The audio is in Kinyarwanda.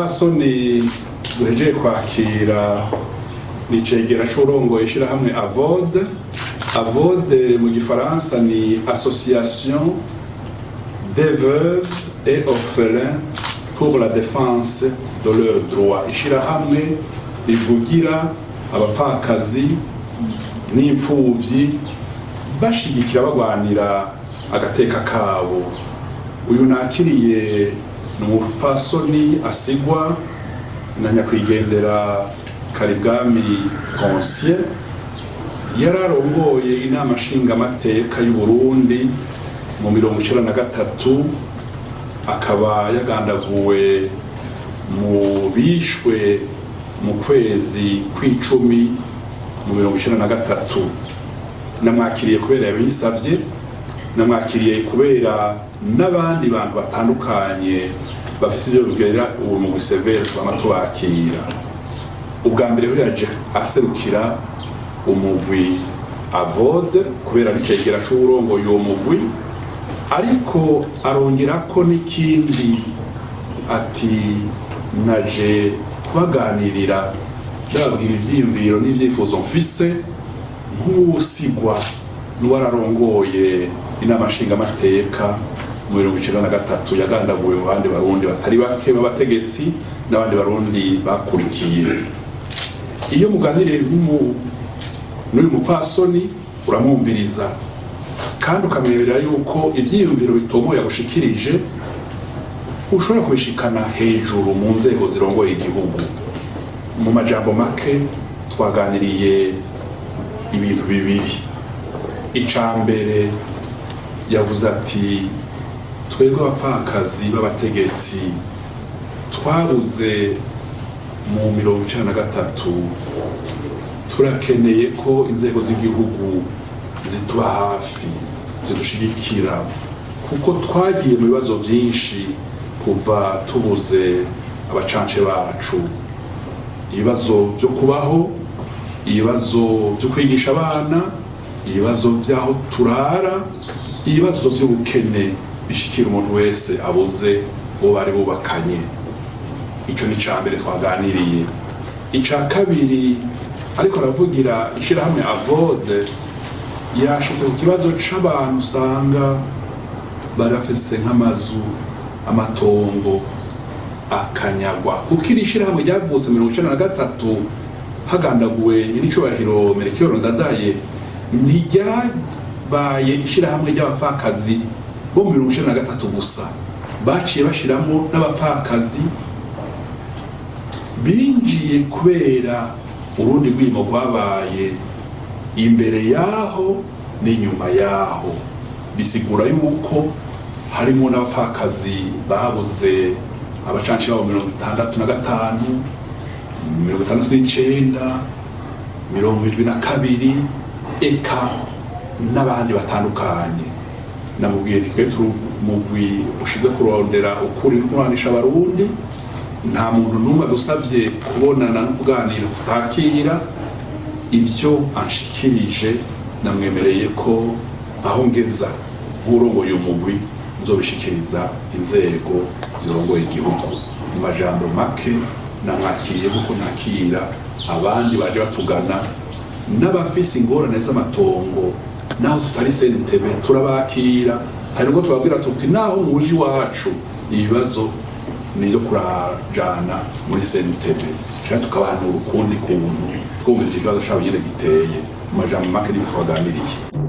umupfasoni duhejeje kwakira ni cegera c'urongoye ishirahamwe AVODE. AVODE mu gifaransa ni Association des veuves et orphelins pour la défense de leurs droits. Ishirahamwe rivugira abapfakazi n'imfuvyi bashigikira bagwanira agateka kabo. Uyu nakiriye n'umupfasoni asigwa na nyakwigendera Karibwami Conscient, yararongoye inama nshingamateka y'u Burundi mu 1993, akaba yagandaguwe mu bishwe mu kwezi kw'icumi mu 1993. Namwakiriye kubera yabisavye, namwakiriye kubera n'abandi bantu batandukanye bafise ibyo bigera uwo mu Severe tubakira. Ubwa mbere yaje aserukira umugwi AVODE kubera bicegera c'uburongo yo mugwi, ariko arongerako n'ikindi ati naje kubaganirira ndababwira ivyiyumviro n'ivyifuzo mfise nk'usigwa n'uwararongoye inama nshingamateka mu 1993 yagandaguwe mu bandi barundi batari bake b'abategetsi n'abandi barundi bakurikiye. Iyo muganiriye n'uyu mupfasoni uramwumviriza kandi ukamwemerera yuko ivyiyumviro bitomoye yagushikirije ushobora kubishikana hejuru mu nzego zirongoye igihugu. Mu majambo make twaganiriye ibintu bibiri. Icambere yavuze ati twebwe abapfakazi b'abategetsi twabuze mu 1993, turakeneye ko inzego z'igihugu zituba hafi zidushigikira, kuko twagiye mu bibazo byinshi kuva tubuze abacance bacu, ibibazo byo kubaho, ibibazo byo kwigisha abana, ibibazo by'aho turara, ibibazo by'ubukene bishikira umuntu wese abuze uwo bari bubakanye. Ico ni cambere twaganiriye. Ica kabiri ariko aravugira ishirahamwe AVODE, yashize ku kibazo c'abantu usanga barafise nk'amazu, amatongo akanyagwa, kuko iri shirahamwe ryavutse 1993 hagandaguwe nyiricubahiro Melchior Ndadaye, ntiryabaye ishirahamwe ry'abapfakazi bo mu 1993 gusa, baciye bashiramo n'abapfakazi binjiye kubera urundi rwimo rwabaye imbere yaho n'inyuma yaho. Bisigura yuko harimo n'abapfakazi babuze abacanci babo 65, 69, 72 eka n'abandi batandukanye. Namubwiye twe turi umugwi ushize kurondera ukuri n'kubanisha abarundi, nta muntu n'umwe adusavye kubonana no kuganira tutakira. Ivyo anshikirije namwemereye ko aho ngeza nk'urongoye umugwi nzobishikiriza inzego zirongoye igihugu. Mu majambo make namwakiriye kuko nakira abandi baje batugana n'abafise ingorane z'amatongo, naho tutari sentebe turabakira. Hari ubwo tubabwira tuti naho muji wacu ibibazo nizo kurajana muri sentebe, cyane tukabahanura ukundi kuntu twumvira ikibazo cyabo nyine giteye. Mu majambo make n'ibyo twaganiriye.